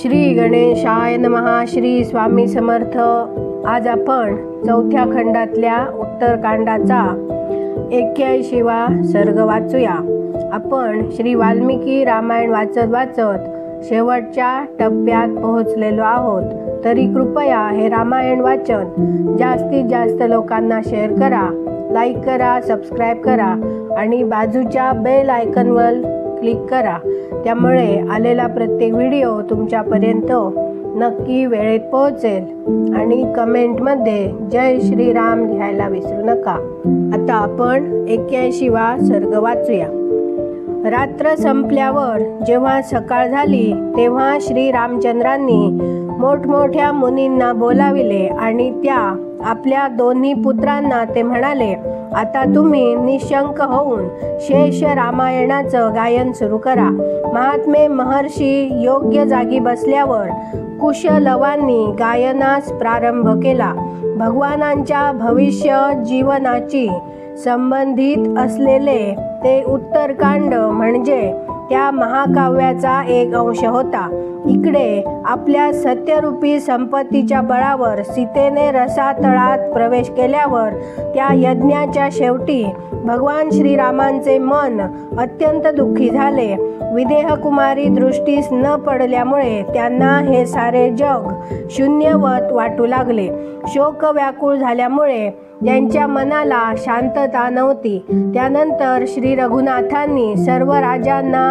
श्री गणेशाय नमः. श्री स्वामी समर्थ. आज आपण चौथ्या खंडातल्या उत्तरकांडाचा 81वा सर्ग वाचूया. आपण श्री वाल्मिकी रामायण वाचत शेवटच्या टप्प्यात पोहोचलेलो आहोत. तरी कृपया हे रामायण वाचन जास्तीत जास्त लोकांना शेअर करा, लाईक करा, सबस्क्राईब करा आणि बाजूच्या बेल आयकॉनवर क्लिक करा. त्यामुळे आलेला प्रत्येक व्हिडिओ तुमच्यापर्यंत नक्की वेळेत पोहोचेल. आणि कमेंटमध्ये जय श्रीराम लिहायला विसरू नका. आता आपण 81वा सर्ग वाचूया. रात्र संपल्यावर जेव्हा सकाळ झाली तेव्हा श्री रामचंद्रांनी मोठमोठ्या मुनींना बोलाविले आणि त्या आपल्या दोन्ही पुत्रांना ते म्हणाले, आता तुम्ही निशंक होऊन शेष रामायणाचं गायन सुरू करा. महात्मे महर्षी योग्य जागी बसल्यावर कुशलवांनी गायनास प्रारंभ केला. भगवानांच्या भविष्य जीवनाची संबंधित असलेले ते उत्तरकांड म्हणजे त्या महाकाव्याचा एक अंश होता. इकडे आपल्या सत्यरूपी संपत्तीच्या बळावर सीतेने रसातळात प्रवेश केल्यावर त्या यज्ञाच्या शेवटी भगवान श्रीरामांचे मन अत्यंत दुःखी झाले. विदेहकुमारी दृष्टीस न पडल्यामुळे त्यांना हे सारे जग शून्यवत वाटू लागले. शोक व्याकुळ झाल्यामुळे त्यांच्या मनाला शांतता नव्हती. त्यानंतर श्री रघुनाथांनी सर्व राजांना,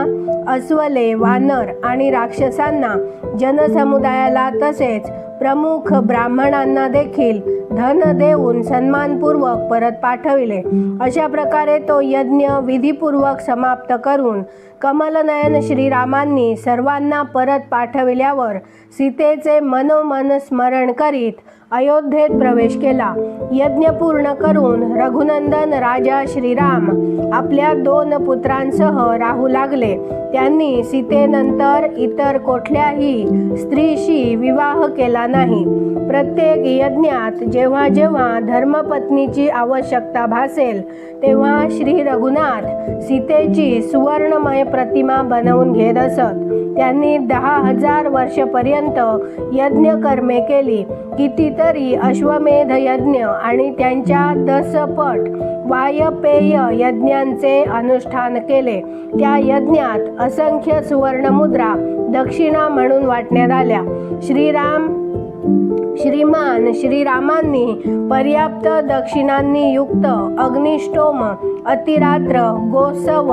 अस्वले, वानर आणि राक्षसांना, जनसमुदायाला तसेच प्रमुख ब्राह्मणांना देखील धन देऊन सन्मानपूर्वक परत पाठविले. अशा प्रकारे तो यज्ञ विधीपूर्वक समाप्त करून कमलनयन श्रीरामांनी सर्वांना परत पाठविल्यावर सीतेचे मनोमन स्मरण करीत अयोध्येत प्रवेश केला. यज्ञ पूर्ण करून रघुनंदन राजा श्रीराम आपल्या 2 पुत्रांसह राहू लागले. त्यांनी सीतेनंतर इतर कुठल्याही स्त्रीशी विवाह केला नाही. प्रत्येक यज्ञात जेव्हा जेव्हा धर्मपत्नीची आवश्यकता भासेल तेव्हा श्री रघुनाथ सीतेची सुवर्णमय प्रतिमा बनवून घेत असत. त्यांनी 10,000 वर्षपर्यंत यज्ञकर्मे केली. कितीतरी अश्वमेध यज्ञ आणि त्यांच्या 10 पट वायपेय यज्ञांचे अनुष्ठान केले. त्या यज्ञात असंख्य सुवर्णमुद्रा दक्षिणा म्हणून वाटण्यात आल्या. श्रीमान श्रीरामांनी पर्याप्त दक्षिणांनी युक्त अग्निष्टोम, अतिरात्र, गोसव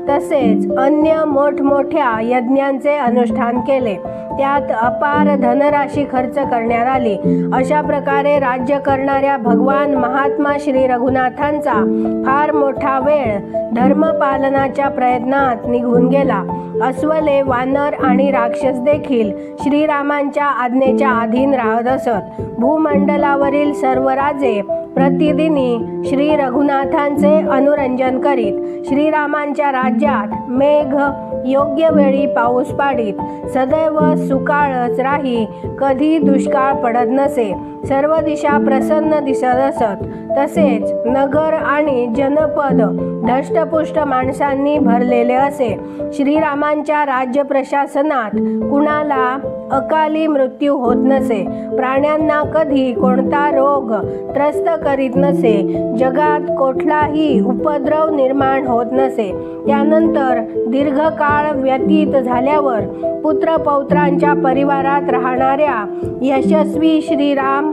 तसेच अन्य मोठमोठ्या यज्ञांचे अनुष्ठान केले. त्यात अपार धनराशी खर्च करण्यात आली. अशा प्रकारे राज्य करणाऱ्या भगवान महात्मा श्री रघुनाथांचा फार मोठा वेळ धर्मपालनाच्या प्रयत्नात निघून गेला. अस्वले, वानर आणि राक्षस देखील श्रीरामांच्या आज्ञेच्या अधीन राहत असत. भूमंडलावरील सर्व राजे प्रतिदिनी श्री रघुनाथांचे अनुरंजन करीत. श्रीरामांच्या राज्यात मेघ योग्य वेळी पाऊस पाडीत. सदैव सुकाळच राही, कधी दुष्काळ पडत नसे. सर्व दिशा प्रसन्न दिसत असत. तसेच नगर आणि जनपद धष्टपुष्ट माणसांनी भरलेले असे. श्रीरामांच्या राज्य प्रशासनात कुणाला अकाली मृत्यू होत नसे. प्राण्यांना कधी कोणता रोग त्रस्त करीत नसे. जगात कुठलाही उपद्रव निर्माण होत नसे. त्यानंतर दीर्घकाळ व्यतीत झाल्यावर पुत्रपौत्रांच्या परिवारात राहणाऱ्या यशस्वी श्रीराम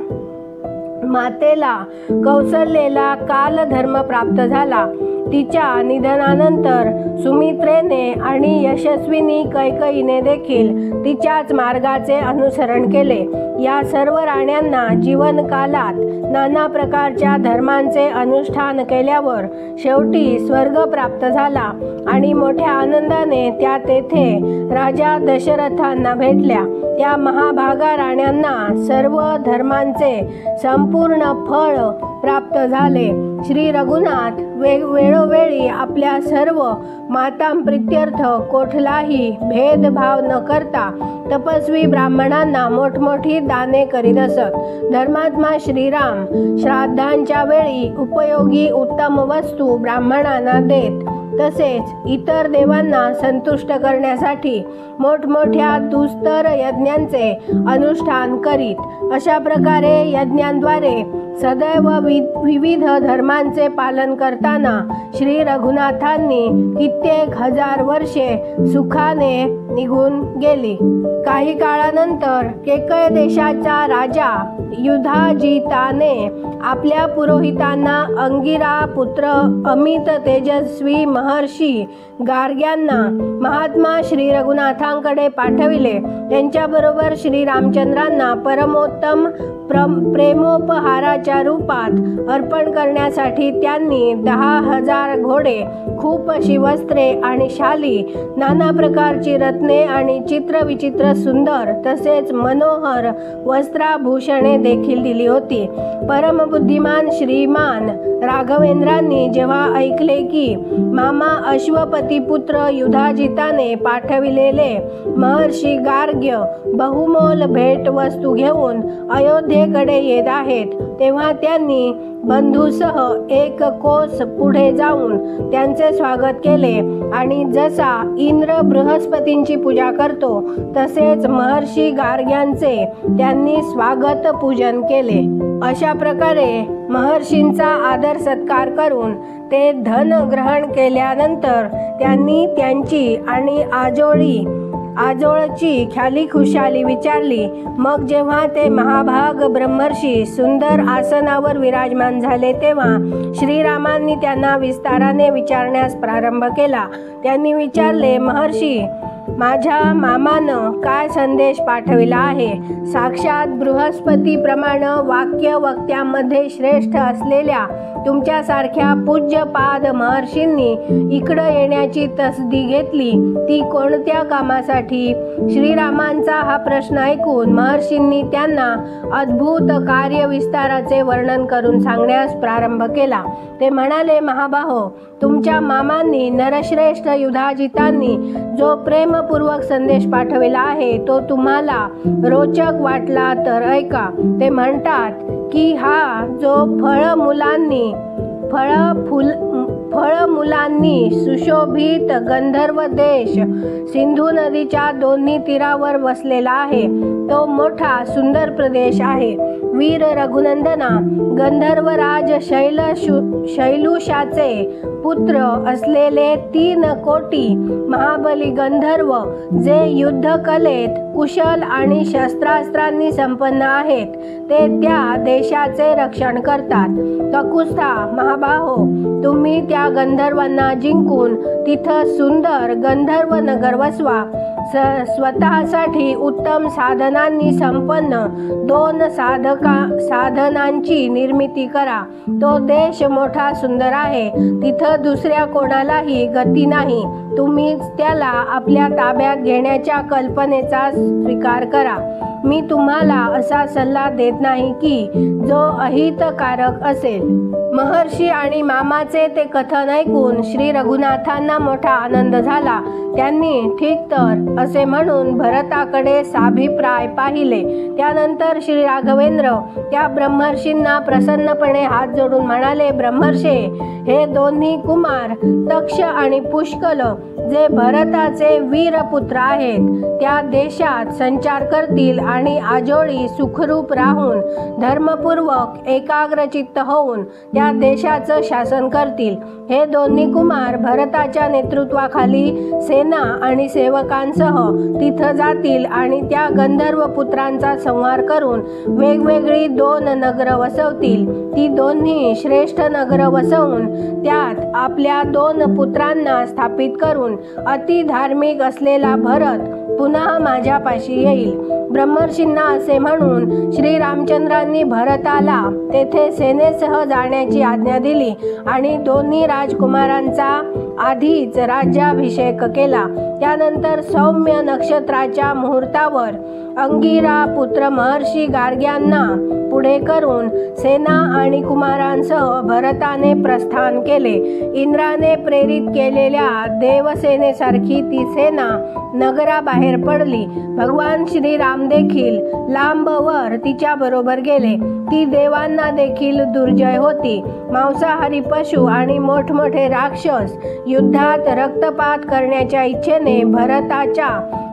मातेला कौसल्येला कालधर्म प्राप्त झाला. तिच्या निधनानंतर सुमित्रेने आणि यशस्विनी कैकेयीने देखील तिच्याच मार्गाचे अनुसरण केले. या सर्व राण्यांना जीवनकालात नाना प्रकारच्या धर्मांचे अनुष्ठान केल्यावर शेवटी स्वर्ग प्राप्त झाला आणि मोठ्या आनंदाने त्या तेथे राजा दशरथांना भेटल्या. त्या महाभागा राण्यांना सर्व धर्मांचे संपूर्ण फळ प्राप्त झाले. श्री रघुनाथ वेळोवेळी आपल्या सर्व मातांप्रित्यर्थ कुठलाही भेदभाव न करता तपस्वी ब्राह्मणांना मोठमोठी दाने करीत असत. धर्मात्मा श्रीराम श्राद्धांच्या वेळी उपयोगी उत्तम वस्तू ब्राह्मणांना देत. तसेच इतर देवांना संतुष्ट करण्यासाठी मोठमोठ्या दुस्तर यज्ञांचे अनुष्ठान करीत. अशा प्रकारे यज्ञांद्वारे सदैव विविध धर्मांचे पालन करताना श्री रघुनाथांनी कित्येक हजार वर्षे सुखाने निघून गेली. काही काळानंतर केकय देशाचा राजा युधाजिताने आपल्या पुरोहितांना अंगिरा पुत्र अमित तेजस्वी महर्षी गार्ग्यांना महात्मा श्री रघुनाथांकडे पाठविले. त्यांच्याबरोबर श्री रामचंद्रांना परमोत्तम प्रेमोपहाराच्या रूपात अर्पण करण्यासाठी त्यांनी 10,000 घोडे, खूप अशी वस्त्रे आणि शाली, नाना प्रकारची रत्ने आणि चित्रविचित्र सुंदर तसेच मनोहर वस्त्राभूषणे देखील दिली होती. परमबुद्धिमान श्रीमान राघवेंद्रांनी जेव्हा ऐकले की मामा अश्वपती पुत्र युधाजिताने पाठविलेले महर्षी गार्ग्य बहुमोल भेट वस्तू घेऊन अयोध्येकडे येत आहेत, तेव्हा त्यांनी बंधूसह एक कोस पुढे जाऊन त्यांचे स्वागत केले आणि जसा इंद्र बृहस्पतींची पूजा करतो तसेच महर्षी गार्ग्यांचे त्यांनी स्वागत पूजन केले. अशा प्रकारे महर्षींचा आदर सत्कार करून ते धन ग्रहण केल्यानंतर त्यांनी त्यांची आणि आजोळची ख्याली खुशाली विचारली. मग जेव्हा ते महाभाग ब्रह्मर्षी सुंदर आसनावर विराजमान झाले तेव्हा श्रीरामांनी त्यांना विस्ताराने विचारण्यास प्रारंभ केला. त्यांनी विचारले, महर्षी, माझ्या मामानं काय संदेश पाठविला आहे? साक्षात बृहस्पतीप्रमाणे वाक्य वक्त्यामध्ये श्रेष्ठ असलेल्या तुमच्यासारख्या पूज्यपाद महर्षींनी इकडं येण्याची तसदी घेतली, ती कोणत्या कामासाठी? श्रीरामांचा हा प्रश्न ऐकून महर्षींनी त्यांना अद्भुत कार्य विस्ताराचे वर्णन करून सांगण्यास प्रारंभ केला. ते म्हणाले, महाबाहो, तुमच्या मामांनी नरश्रेष्ठ युधाजितांनी जो प्रेमपूर्वक संदेश पाठविला आहे तो तुम्हाला रोचक वाटला तर ऐका. ते म्हणतात की हा जो फळमुलांनी सुशोभित गंधर्व देश सिंधू नदीच्या दोन्ही तीरावर वसलेला आहे, तो मोठा सुंदर प्रदेश आहे. वीर रघुनंदना, गंधर्वराज शैलूषाचे पुत्र असलेले 3 कोटी महाबली गंधर्व जे युद्धकलेत कुशल आणि शस्त्रास्त्रांनी संपन्न आहेत, ते त्या देशाचे रक्षण करतात. ककुस्था, महाबाहो, तुम्ही त्या गंधर्वांना जिंकून तिथं सुंदर गंधर्व नगर वसवा. स्वतःसाठी उत्तम साधनांनी संपन्न 2 साधनांची निर्मिती करा. तो देश मोठा सुंदर आहे, तिथं दुसऱ्या कोणालाही गती नाही. तुम्हीच त्याला आपल्या ताब्यात घेण्याच्या कल्पनेचा स्वीकार करा. मी तुम्हाला असा सल्ला देत नाही की जो अहितकारक असेल. महर्षी आणि मामाचे ते कथन ऐकून श्री रघुनाथांना मोठा आनंद झाला. त्यांनी ठीक तर असे म्हणून भरताकडे साभिप्राय पाहिले. त्यानंतर श्री राघवेंद्र त्या ब्रह्मर्षींना प्रसन्नपणे हात जोडून म्हणाले, ब्रह्मर्षे, हे दोन्ही कुमार तक्ष आणि पुष्कल जे भरताचे वीरपुत्र आहेत त्या देशात संचार करतील आणि आजोळी सुखरूप राहून धर्मपूर्वक एकाग्रचित्त होऊन त्या देशाचं शासन करतील. हे दोन्ही कुमार भरताच्या नेतृत्वाखाली सेना आणि सेवकांसह तिथं जातील आणि त्या गंधर्व पुत्रांचा संहार करून वेगवेगळी 2 नगरं वसवतील. ती दोन्ही श्रेष्ठ नगरं वसवून त्यात आपल्या 2 पुत्रांना स्थापित करून अति धार्मिक असलेला भरत पुन्हा माझ्यापाशी येईल. ब्रह्मर्षींना असे म्हणून श्री रामचंद्रांनी भरताला तेथे सेनेसह जाण्याची आज्ञा दिली आणि दोन्ही राजकुमारांचा आधीच राज्याभिषेक केला. त्यानंतर सौम्य नक्षत्राच्या मुहूर्तावर अंगिरा पुत्र महर्षी गार्ग्यांना पुढे करून सेना आणि कुमारांसह भरताने प्रस्थान केले. इंद्राने प्रेरित केलेल्या देवसेनेसारखी ती सेना नगराबाहेर पडली. भगवान श्रीराम देखील लांबवर तिच्या बरोबर गेले. ती देवांना देखील दुर्जय होती. मांसाहारी पशु आणि मोठमोठे राक्षस युद्धात रक्तपात करण्याच्या इच्छेने भरताच्या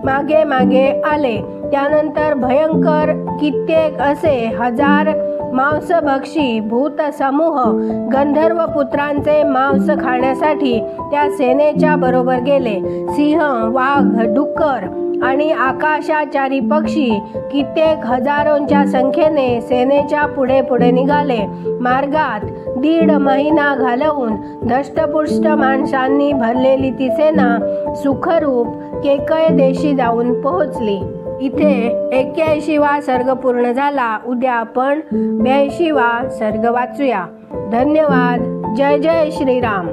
मागे मागे आले. त्यानंतर भयंकर कित्येक असे हजार मांसभक्षी भूतसमूह गंधर्व पुत्रांचे मांस खाण्यासाठी त्या सेनेच्या बरोबर गेले. सिंह, वाघ, डुक्कर आणि आकाशाचारी पक्षी कित्येक हजारोंच्या संख्येने सेनेच्या पुढे पुढे निघाले. मार्गात 1.5 महिना घालवून धष्टपुष्ट माणसांनी भरलेली ती सेना सुखरूप केकय देशी जाऊन पोहोचली. इथे 81वा सर्ग पूर्ण झाला. उद्या आपण 82वा सर्ग वाचूया. धन्यवाद. जय जय श्रीराम.